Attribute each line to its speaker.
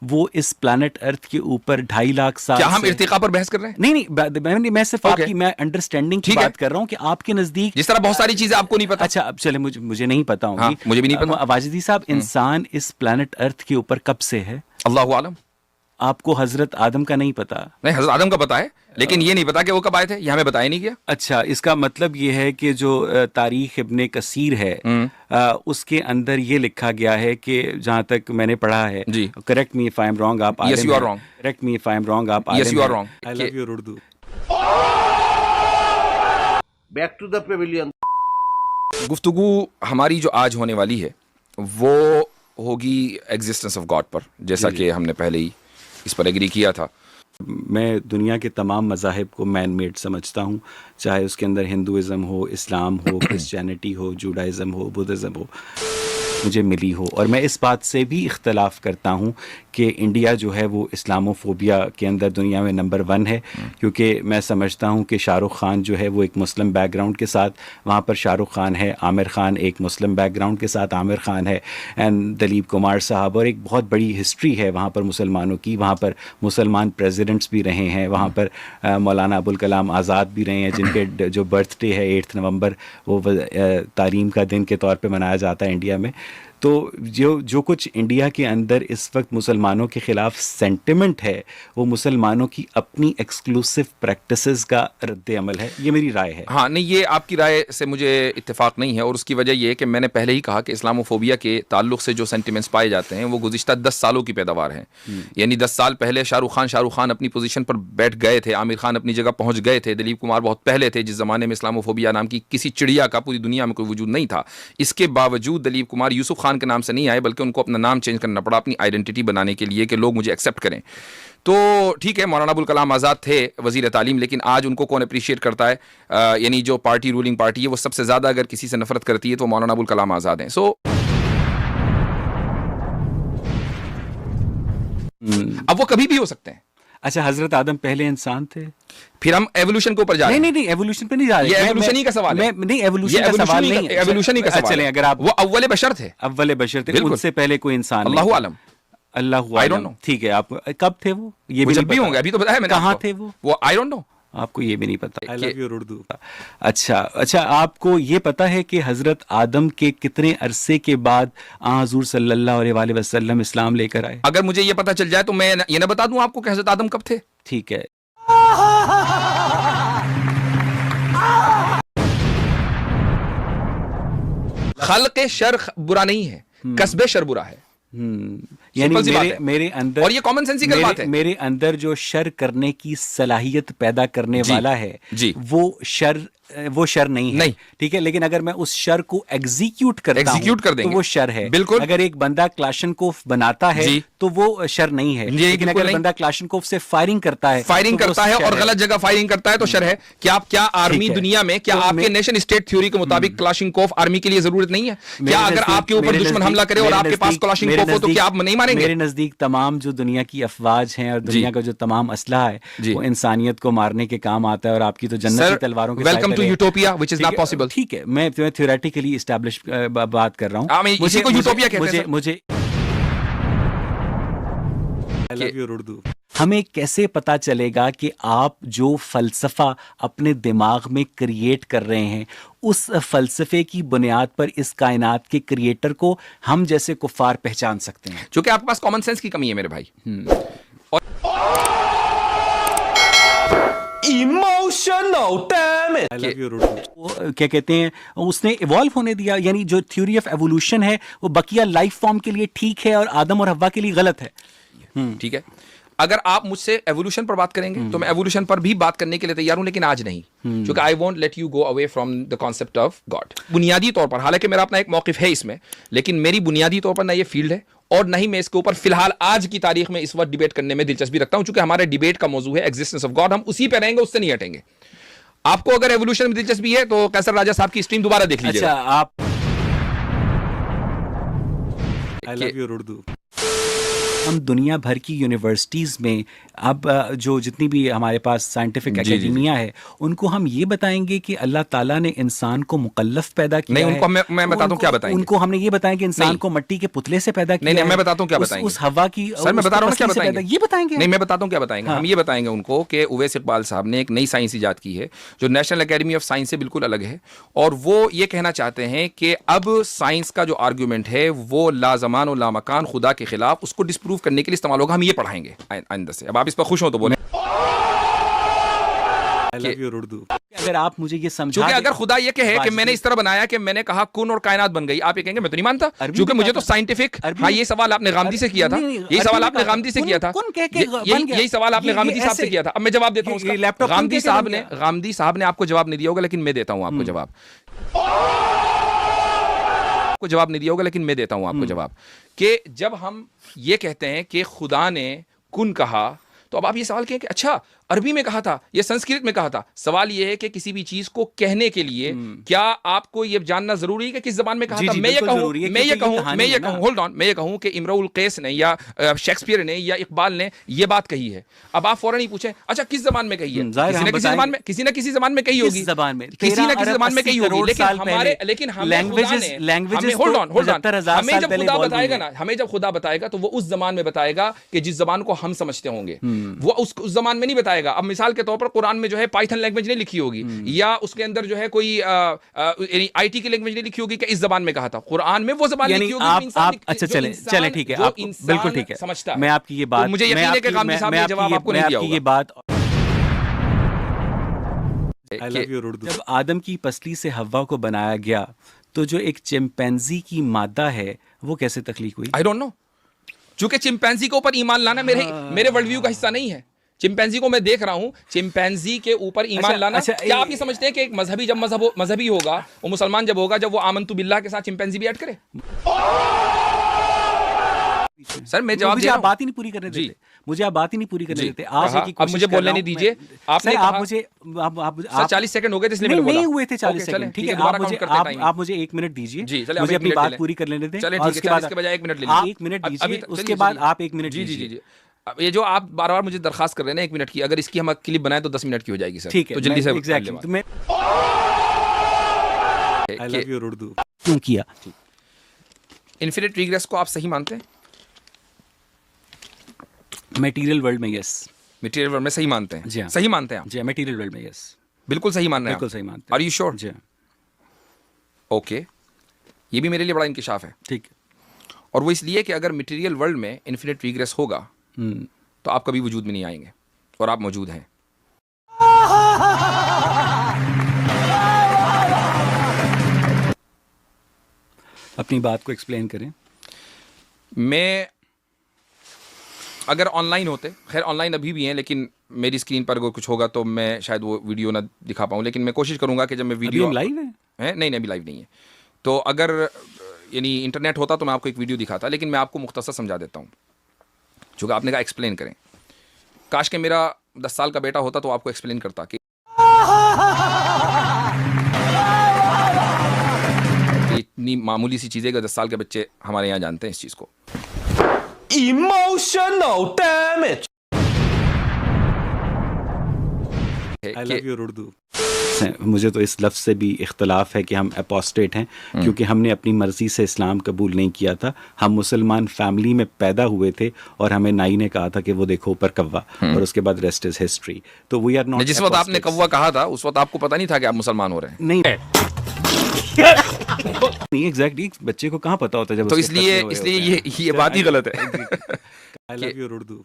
Speaker 1: وہ اس پلانٹ ارتھ کے اوپر 2.5 لاکھ سال.
Speaker 2: کیا ہم ارتقاء پر بحث کر رہے ہیں؟
Speaker 1: نہیں, میں صرف آپ کی میں انڈرسٹینڈنگ کی بات کر رہا ہوں کہ آپ کے نزدیک
Speaker 2: جس طرح بہت ساری چیزیں آپ کو نہیں پتا.
Speaker 1: اچھا اب چلے مجھے نہیں پتا ہوں گی.
Speaker 2: مجھے بھی نہیں پتا.
Speaker 1: واجدی صاحب, انسان اس پلانٹ ارتھ کے اوپر کب سے ہے؟
Speaker 2: اللہ عالم.
Speaker 1: آپ کو حضرت آدم کا نہیں پتا؟
Speaker 2: نہیں, حضرت آدم کا پتا ہے, لیکن یہ نہیں پتا کہ وہ کب آئے تھے, یہ ہمیں بتایا نہیں گیا.
Speaker 1: اچھا, اس کا مطلب یہ ہے کہ جو تاریخ ابن کثیر ہے اس کے اندر یہ لکھا گیا ہے کہ جہاں تک میں نے پڑھا ہے, correct me if I am wrong, آپ
Speaker 2: yes you are wrong,
Speaker 1: correct me if I am wrong, آپ
Speaker 2: yes you are wrong.
Speaker 1: I love your Urdu.
Speaker 3: Back to the pavilion.
Speaker 2: گفتگو ہماری جو آج ہونے والی ہے وہ ہوگی ایگزسٹنس آف گاڈ پر, جیسا کہ ہم نے پہلے ہی اس پر ایگری کیا تھا.
Speaker 1: میں دنیا کے تمام مذاہب کو مین میڈ سمجھتا ہوں, چاہے اس کے اندر ہندوازم ہو, اسلام ہو, کرسچینٹی ہو, جوڈائزم ہو, بدھزم ہو, مجھے ملی ہو. اور میں اس بات سے بھی اختلاف کرتا ہوں کہ انڈیا جو ہے وہ اسلاموفوبیا کے اندر دنیا میں نمبر 1 ہے, کیونکہ میں سمجھتا ہوں کہ شاہ رخ خان جو ہے وہ ایک مسلم بیک گراؤنڈ کے ساتھ وہاں پر شاہ رخ خان ہے, عامر خان ایک مسلم بیک گراؤنڈ کے ساتھ عامر خان ہے, اینڈ دلیپ کمار صاحب, اور ایک بہت بڑی ہسٹری ہے وہاں پر مسلمانوں کی. وہاں پر مسلمان پریزیڈنٹس بھی رہے ہیں, وہاں پر مولانا ابوالکلام آزاد بھی رہے ہیں, جن کے جو برتھ ڈے ہے 8 نومبر وہ تعلیم کا دن کے طور پہ منایا جاتا ہے انڈیا میں. تو جو کچھ انڈیا کے اندر اس وقت مسلمانوں کے خلاف سینٹیمنٹ ہے وہ مسلمانوں کی اپنی ایکسکلوسیو پریکٹسز کا رد عمل ہے, یہ میری رائے ہے.
Speaker 2: ہاں نہیں, یہ آپ کی رائے سے مجھے اتفاق نہیں ہے, اور اس کی وجہ یہ ہے کہ میں نے پہلے ہی کہا کہ اسلاموفوبیا کے تعلق سے جو سینٹیمنٹس پائے جاتے ہیں وہ گزشتہ 10 سالوں کی پیداوار ہیں. یعنی 10 سال پہلے شاہ رخ خان اپنی پوزیشن پر بیٹھ گئے تھے, عامر خان اپنی جگہ پہنچ گئے تھے, دلیپ کمار بہت پہلے تھے, جس زمانے میں اسلاموفوبیا نام کی کسی چڑیا کا پوری دنیا میں کوئی وجود نہیں تھا. اس کے باوجود دلیپ کمار یوسف خان کے نام سے نہیں آئے, بلکہ ان کو اپنا نام چینج کرنا پڑا اپنی آئیڈینٹی بنانے کے لیے کہ لوگ مجھے ایکسیپٹ کریں. تو ٹھیک ہے, مولانا ابوالکلام آزاد تھے وزیر تعلیم, لیکن آج ان کو کون اپریشیٹ کرتا ہے؟ یعنی جو پارٹی رولنگ پارٹی ہے وہ سب سے زیادہ اگر کسی سے نفرت کرتی ہے تو مولانا ابوالکلام آزاد ہیں. سو اب وہ کبھی بھی ہو سکتے ہیں.
Speaker 1: اچھا, حضرت آدم پہلے انسان تھے,
Speaker 2: پھر ہم ایوولوشن کے اوپر جا رہے ہیں.
Speaker 1: نہیں, ایوولوشن پہ نہیں جا رہے,
Speaker 2: یہ ایوولوشن ہی کا سوال ہے.
Speaker 1: نہیں, ایوولوشن کا سوال نہیں,
Speaker 2: ایوولوشن ہی کا سوال.
Speaker 1: چلیں, اگر آپ
Speaker 2: وہ اول بشر تھے,
Speaker 1: ان سے پہلے کوئی انسان,
Speaker 2: اللہ عالم,
Speaker 1: اللہ عالم, ٹھیک ہے. آپ کب تھے وہ؟ یہ
Speaker 2: بھی جب بھی ہوں گے, ابھی تو بتایا میں نے.
Speaker 1: کہاں تھے وہ
Speaker 2: آئی ڈونٹ نو,
Speaker 1: آپ کو یہ بھی نہیں پتا. آئی لو یور اردو. اچھا, آپ کو یہ پتا ہے کہ حضرت آدم کے کتنے عرصے کے بعد حضور صلی اللہ علیہ وآلہ وسلم اسلام لے کر آئے؟
Speaker 2: اگر مجھے یہ پتا چل جائے تو میں یہ نہ بتا دوں آپ کو کہ حضرت آدم کب تھے.
Speaker 1: ٹھیک ہے.
Speaker 2: خلق شر برا نہیں ہے, کسب شر برا ہے.
Speaker 1: یعنی میرے اندر,
Speaker 2: اور یہ کامن سینسیکل بات ہے,
Speaker 1: میرے اندر جو شر کرنے کی صلاحیت پیدا کرنے والا ہے وہ شر نہیں ہے, ٹھیک ہے. لیکن اگر میں اس شر کو ایگزیکیوٹ کرتا ہوں تو وہ شر ہے.
Speaker 2: بالکل.
Speaker 1: اگر ایک بندہ کلاشنکوف بناتا ہے تو وہ شر نہیں ہے, لیکن اگر بندہ کلاشنکوف سے فائرنگ کرتا ہے
Speaker 2: اور غلط جگہ فائرنگ کرتا ہے تو شر ہے. کیا آرمی دنیا میں, کیا آپ کے نیشن اسٹیٹ تھیوری کے مطابق کلاشنکوف آرمی کے لیے ضرورت نہیں ہے؟ کیا اگر آپ کے اوپر دشمن حملہ کرے اور آپ کے پاس کلاشنکوف ہو تو کیا آپ نہیں ماریں گے؟
Speaker 1: میرے نزدیک تمام جو دنیا کی افواج ہیں اور دنیا کا جو تمام اسلحہ ہے وہ انسانیت کو مارنے کے کام آتا ہے, اور آپ کی تو جنتی تلواروں کے
Speaker 2: welcome to Utopia which is not possible.
Speaker 1: ٹھیک ہے, میں تھیوریٹیکلی اسٹیبلش بات کر رہا ہوں.
Speaker 2: اسی کو یوٹوپیا کہتے ہیں.
Speaker 1: مجھے ہمیں کیسے پتا چلے گا کہ آپ جو فلسفہ اپنے دماغ میں کریٹ کر رہے ہیں اس فلسفے کی بنیاد پر اس کائنات کے کریٹر کو ہم جیسے کفار پہچان سکتے ہیں؟
Speaker 2: چونکہ آپ کے پاس کامن سینس کی کمی ہے میرے بھائی.
Speaker 1: کیا کہتے ہیں, اس نے ایوالو ہونے دیا, یعنی جو تھیوری آف ایوولوشن ہے وہ بقیہ لائف فارم کے لیے ٹھیک ہے اور آدم اور حوا کے لیے غلط ہے.
Speaker 2: ٹھیک ہے, اگر آپ مجھ سے ایوولوشن پر بات کریں گے تو میں ایوولوشن پر بھی بات کرنے کے لیے تیار ہوں, لیکن آج نہیں, کیونکہ I won't let you go away from the concept of God. بنیادی طور پر, حالانکہ میرا اپنا ایک موقف ہے اس میں, لیکن میری بنیادی طور پر نہ یہ فیلڈ ہے اور نہ ہی میں اس کے اوپر فی الحال آج کی تاریخ میں اس وقت ڈیبیٹ کرنے میں دلچسپی رکھتا ہوں, چونکہ ہمارے ڈیبیٹ کا موضوع ہے ایگزسٹنس آف گاڈ. ہم اسی پہ رہیں گے, اس سے نہیں ہٹیں گے. آپ کو اگر ایوولوشن میں دلچسپی ہے تو قیصر راجہ صاحب کی اسٹریم دوبارہ دیکھ لیجیے.
Speaker 1: اچھا, آپ ہم دنیا بھر کی یونیورسٹیز میں اب جو جتنی بھی ہمارے پاس سائنٹیفک اکیڈمیا ہے ان کو ہم یہ بتائیں گے کہ اللہ تعالیٰ نے انسان کو مکلف پیدا کیا
Speaker 2: نہیں، ان کو میں بتاتا ہوں کیا بتائیں گے.
Speaker 1: ان کو ہم نے یہ بتائیں کہ انسان کو مٹی کے پتلے سے پیدا کیا.
Speaker 2: نہیں، میں بتاتا ہوں کیا بتائیں گے.
Speaker 1: اس ہوا کی
Speaker 2: سر میں بتا رہا ہوں کیا بتائیں گے.
Speaker 1: یہ بتائیں گے.
Speaker 2: نہیں، میں بتاتا ہوں کیا بتائیں گے. ہم یہ بتائیں گے ان کو کہ اویس اقبال صاحب نے ایک نئی سائنس ایجاد کی ہے جو نیشنل اکیڈمی آف سائنس سے بالکل الگ ہے، اور وہ یہ کہنا چاہتے ہیں کہ اب سائنس کا جو آرگیومنٹ ہے وہ لا زمان و لا مکان خدا کے خلاف، اس کو ڈسپروو کرنے کے لیے استعمال ہوگا. ہم یہ پڑھائیں گے آئندہ سے. اب آپ اس پر خوش ہو تو بولیں.
Speaker 1: اگر آپ مجھے یہ سمجھا
Speaker 2: چونکہ اگر خدا یہ کہے کہ میں نے اس طرح بنایا کہ میں نے کہا کن اور کائنات بن گئی، آپ یہ کہیں گے میں تو نہیں مانتا، کیونکہ مجھے تو سائنٹیفک. ہاں، یہ سوال آپ نے غامدی سے کیا تھا، یہی سوال آپ نے غامدی سے کیا تھا، یہی سوال آپ نے غامدی صاحب سے کیا تھا. اب میں جواب دیتا ہوں اس کا. غامدی صاحب نے آپ کو جواب نہیں دیا ہوگا، لیکن میں دیتا ہوں آپ کو جواب. کو جواب نہیں دیا ہوگا، لیکن میں دیتا ہوں آپ کو جواب. کہ جب ہم یہ کہتے ہیں کہ خدا نے کن کہا، تو اب آپ یہ سوال کہیں کہ اچھا عربی میں کہا تھا یا سنسکرت میں کہا تھا. سوال یہ ہے کہ کسی بھی چیز کو کہنے کے لیے کیا آپ کو یہ جاننا ضروری ہے کہ کس زبان میں کہا تھا. میں یہ کہوں کہ امرؤ القیس نے یا شیکسپیئر نے یا اقبال نے یہ بات کہی ہے، اب آپ فوراً ہی پوچھیں اچھا کس زبان میں کہی ہے. کسی نہ کسی زبان میں کہی ہوگی، کسی نہ کسی زبان میں کہی ہوگی. لیکن ہمیں جب خدا بتائے گا نا، ہمیں جب خدا بتائے گا تو وہ اس زبان میں بتائے گا کہ جس زبان کو ہم سمجھتے ہوں گے، وہ اس زبان میں نہیں بتائے گا. اب مثال کے طور پر قرآن میں جو ہے پائتھن لینگویج نہیں لکھی ہوگی، یا اس کے اندر جو ہے کوئی آئی ٹی کی لینگویج نہیں لکھی ہوگی کہ اس زبان میں کہا تھا. قرآن میں وہ زبان لکھی ہوگی.
Speaker 1: اچھا چلیں ٹھیک ہے، بالکل ٹھیک ہے،
Speaker 2: سمجھتا ہے.
Speaker 1: میں آپ کی یہ بات،
Speaker 2: مجھے یقین ہے کہ غامدی صاحب نے جواب آپ کو نہیں دیا ہوگا.
Speaker 1: یہ بات جب آدم کی پسلی سے حوا کو بنایا گیا تو جو ایک چمپینزی کی مادہ ہے وہ کیسے تخلیق ہوئی؟
Speaker 2: I don't know. چونکہ چمپینزی کے اوپر ایمان لانا میرے ورلڈ ویو کا حصہ نہیں ہے. چمپینزی کو میں دیکھ رہا ہوں، چمپینزی کے اوپر ایمان لانا. کیا آپ یہ سمجھتے ہیں کہ ایک مذہبی جب مذہبی ہوگا، وہ مسلمان جب ہوگا، جب وہ آمنتو باللہ کے ساتھ چمپینزی بھی ایڈ کرے؟ سر میں جواب
Speaker 1: مجھے آپ بات ہی نہیں پوری کرنے دیتے، مجھے آپ بات ہی نہیں پوری کرنے دیتے.
Speaker 2: اب مجھے بولنے نہیں دیجیے. آپ نے
Speaker 1: مجھے
Speaker 2: 40 سیکنڈ ہو گئے، اس لیے میں نے بولا
Speaker 1: نہیں ہوئے تھے 40 سیکنڈ. ٹھیک ہے، آپ مجھے 1 منٹ دیجیے، مجھے اپنی بات پوری کر لینے دیں.
Speaker 2: چلیں ٹھیک ہے، اس کے بجائے 1 منٹ لے لیجیے.
Speaker 1: 1 منٹ دیجیے، اس کے بعد آپ 1 منٹ دیجیے.
Speaker 2: جی یہ جو آپ بار بار مجھے درخواست کر رہے ہیں نا 1 منٹ کی، اگر اس کی ہم کلپ بنائیں تو 10 منٹ کی ہو جائے گی سر.
Speaker 1: ٹھیک ہے،
Speaker 2: تو جلدی سے
Speaker 1: کیوں کیا
Speaker 2: انفینٹ ریگریس کو آپ صحیح مانتے ہیں؟
Speaker 1: میٹیریل ورلڈ میں یس.
Speaker 2: میٹیریل ورلڈ میں صحیح مانتے ہیں؟
Speaker 1: جی ہاں.
Speaker 2: صحیح مانتے ہیں آپ؟
Speaker 1: جی میٹیریل ورلڈ میں یس،
Speaker 2: بالکل صحیح مان رہے ہیں.
Speaker 1: بالکل صحیح مانتے ہیں.
Speaker 2: Are you sure?
Speaker 1: جی
Speaker 2: اوکے، یہ بھی میرے لیے بڑا انکشاف ہے.
Speaker 1: ٹھیک ہے.
Speaker 2: اور وہ اس لیے کہ اگر میٹیریل ورلڈ میں انفینٹ ریگریس ہوگا تو آپ کبھی وجود میں نہیں آئیں گے، اور آپ موجود ہیں.
Speaker 1: اپنی بات کو ایکسپلین کریں.
Speaker 2: میں اگر آن لائن ہوتے، خیر آن لائن ابھی بھی ہیں، لیکن میری اسکرین پر اگر کچھ ہوگا تو میں شاید وہ ویڈیو نہ دکھا پاؤں، لیکن میں کوشش کروں گا کہ جب میں ویڈیو
Speaker 1: لائیو ہے
Speaker 2: نہیں ابھی لائیو نہیں ہے، تو اگر یعنی انٹرنیٹ ہوتا تو میں آپ کو ایک ویڈیو دکھاتا، لیکن میں آپ کو مختصر سمجھا دیتا ہوں. چونکہ آپ نے کہا ایکسپلین کریں، کاش کہ میرا 10 سال کا بیٹا ہوتا تو آپ کو ایکسپلین کرتا کہ اتنی معمولی سی چیزیں کہ 10 سال کے بچے ہمارے یہاں جانتے ہیں اس چیز کو.
Speaker 4: Emotional damage.
Speaker 1: I love your Urdu. مجھے تو اس لفظ سے بھی اختلاف ہے کہ ہم اپوسٹیٹ ہیں، کیونکہ ہم نے اپنی مرضی سے اسلام قبول نہیں کیا تھا. ہم مسلمان فیملی میں پیدا ہوئے تھے، اور ہمیں نائی نے کہا تھا کہ وہ دیکھو اوپر کوا، اور اس کے بعد ریسٹ از ہسٹری. تو وی آر ناٹ.
Speaker 2: جس وقت آپ نے کوا کہا تھا اس وقت آپ کو پتا نہیں تھا کہ آپ مسلمان ہو رہے ہیں؟
Speaker 1: نہیں ایگزیکٹلی، بچے کو کہاں پتا ہوتا جب.
Speaker 2: تو اس لیے یہ بات ہی غلط ہے.
Speaker 1: I love your Urdu.